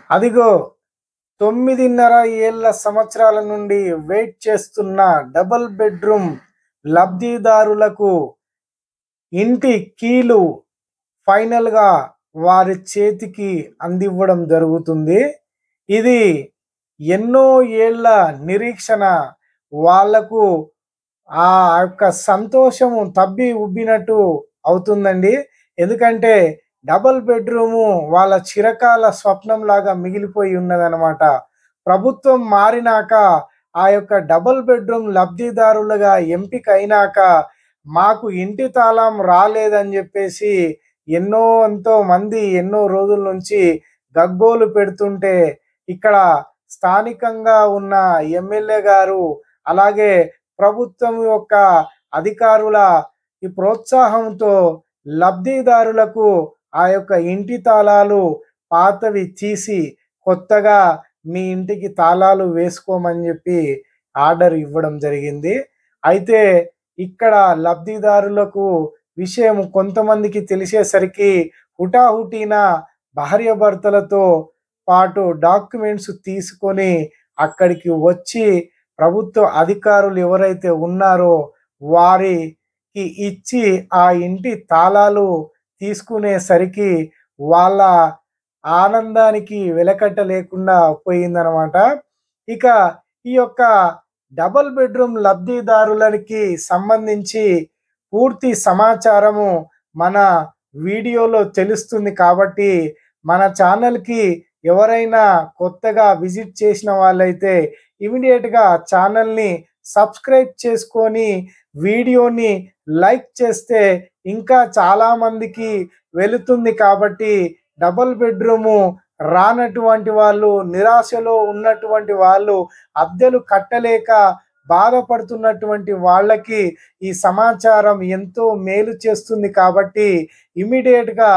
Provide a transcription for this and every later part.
అదిగో 9.5 ఏళ్ల సంవత్సరాల నుండి వెయిట్ చేస్తున్న డబుల్ బెడ్రూమ్ లబ్ధిదారులకు ఇంటి కీలు ఫైనల్‌గా వారి చేతికి అందివ్వడం జరుగుతుంది. ఇది ఎన్నో ఏళ్ల నిరీక్షణ వాళ్లకు ఆ యొక్క సంతోషము తబ్బి ఉబ్బినట్టు అవుతుందండి. ఎందుకంటే డబుల్ బెడ్రూము వాళ్ళ చిరకాల స్వప్నంలాగా మిగిలిపోయి ఉన్నదనమాట. ప్రభుత్వం మారినాక ఆ యొక్క డబుల్ బెడ్రూమ్ లబ్ధిదారులుగా ఎంపికైనాక మాకు ఇంటి తాళం రాలేదని చెప్పేసి ఎంతో మంది ఎన్నో రోజుల నుంచి గగ్గోలు పెడుతుంటే ఇక్కడ స్థానికంగా ఉన్న ఎమ్మెల్యే గారు అలాగే ప్రభుత్వం యొక్క అధికారుల ఈ ప్రోత్సాహంతో లబ్ధిదారులకు ఆ యొక్క ఇంటి తాళాలు పాతవి తీసి కొత్తగా మీ ఇంటికి తాళాలు వేసుకోమని చెప్పి ఆర్డర్ ఇవ్వడం జరిగింది. అయితే ఇక్కడ లబ్ధిదారులకు విషయం కొంతమందికి తెలిసేసరికి హుటాహుటిన భార్యాభర్తలతో పాటు డాక్యుమెంట్స్ తీసుకొని అక్కడికి వచ్చి ప్రభుత్వ అధికారులు ఎవరైతే ఉన్నారో వారికి ఇచ్చి ఆ ఇంటి తాళాలు తీసుకునేసరికి వాళ్ళ ఆనందానికి వెలకట్ట లేకుండా పోయిందనమాట. ఇక ఈ యొక్క డబుల్ బెడ్రూమ్ లబ్ధిదారులకి సంబంధించి పూర్తి సమాచారము మన వీడియోలో తెలుస్తుంది కాబట్టి మన ఛానల్‌కి ఎవరైనా కొత్తగా విజిట్ చేసిన వాళ్ళైతే ఇమ్మీడియేట్‌గా ఛానల్‌ని సబ్స్క్రైబ్ చేసుకొని వీడియోని లైక్ చేస్తే ఇంకా చాలామందికి వెళుతుంది కాబట్టి డబుల్ బెడ్రూము రానటువంటి వాళ్ళు, నిరాశలో ఉన్నటువంటి వాళ్ళు, అద్దెలు కట్టలేక బాధపడుతున్నటువంటి వాళ్ళకి ఈ సమాచారం ఎంతో మేలు చేస్తుంది కాబట్టి ఇమ్మీడియేట్‌గా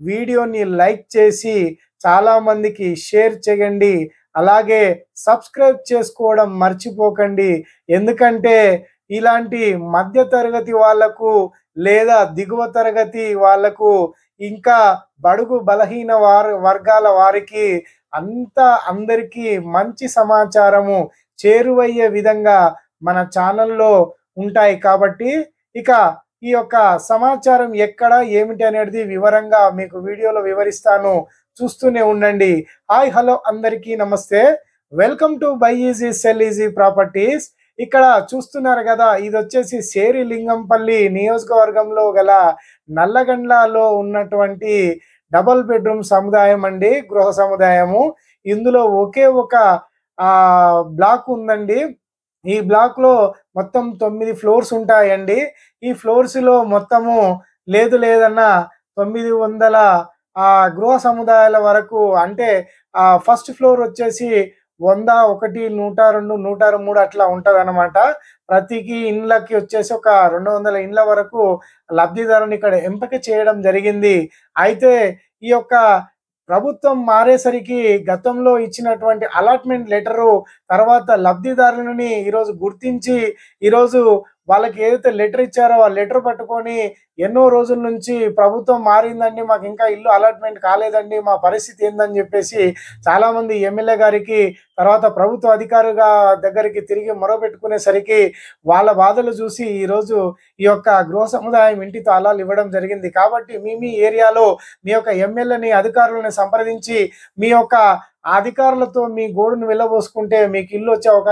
వీడియోని లైక్ చేసి చాలామందికి షేర్ చేయండి. అలాగే సబ్స్క్రైబ్ చేసుకోవడం మర్చిపోకండి. ఎందుకంటే ఇలాంటి మధ్య తరగతి వాళ్లకు లేదా దిగువ తరగతి వాళ్లకు ఇంకా బడుగు బలహీన వర్గాల వారికి అందరికీ మంచి సమాచారము చేరువయ్యే విధంగా మన ఛానల్లో ఉంటాయి కాబట్టి ఇక ఈ యొక్క సమాచారం ఎక్కడ ఏమిటి అనేది వివరంగా మీకు వీడియోలో వివరిస్తాను. చూస్తూనే ఉండండి. హాయ్ హలో అందరికీ నమస్తే. Welcome to buy easy cell easy properties. ఇక్కడ చూస్తున్నారు కదా, ఇది వచ్చేసి శేరిలింగంపల్లి నియోజకవర్గంలో గల నల్లగండ్లలో ఉన్నటువంటి డబుల్ బెడ్రూమ్ సముదాయం అండి, గృహ సముదాయము. ఇందులో ఒకే ఒక బ్లాక్ ఉందండి. ఈ బ్లాక్లో మొత్తం 9 ఫ్లోర్స్ ఉంటాయండి. ఈ ఫ్లోర్స్లో మొత్తము లేదన్నా 900 గృహ సముదాయాల వరకు, అంటే ఫస్ట్ ఫ్లోర్ వచ్చేసి 100, 1, 102, 103 అట్లా ఉంటదన్నమాట. ప్రతికి ఇండ్లకి వచ్చేసి ఒక 200 ఇండ్ల వరకు లబ్ధిదారుని ఇక్కడ ఎంపిక చేయడం జరిగింది. అయితే ఈ యొక్క ప్రభుత్వం మారేసరికి గతంలో ఇచ్చినటువంటి అలాట్మెంట్ లెటరు తర్వాత లబ్ధిదారులని ఈరోజు గుర్తించి ఈరోజు వాళ్ళకి ఏదైతే లెటర్ ఇచ్చారో ఆ లెటర్ పట్టుకొని ఎన్నో రోజుల నుంచి ప్రభుత్వం మారిందండి, మాకు ఇంకా ఇల్లు అలాట్మెంట్ కాలేదండి, మా పరిస్థితి ఏందని చెప్పేసి చాలామంది ఎమ్మెల్యే గారికి తర్వాత ప్రభుత్వ అధికారుల దగ్గరికి తిరిగి మొరపెట్టుకునేసరికి వాళ్ళ బాధలు చూసి ఈరోజు ఈ యొక్క గృహ సముదాయం ఇంటి తాళాలు ఇవ్వడం జరిగింది. కాబట్టి మీ ఏరియాలో మీ యొక్క ఎమ్మెల్యేని అధికారులను సంప్రదించి మీ యొక్క అధికారులతో మీ గోడును వెళ్ళబోసుకుంటే మీకు ఇల్లు వచ్చే అవకాశం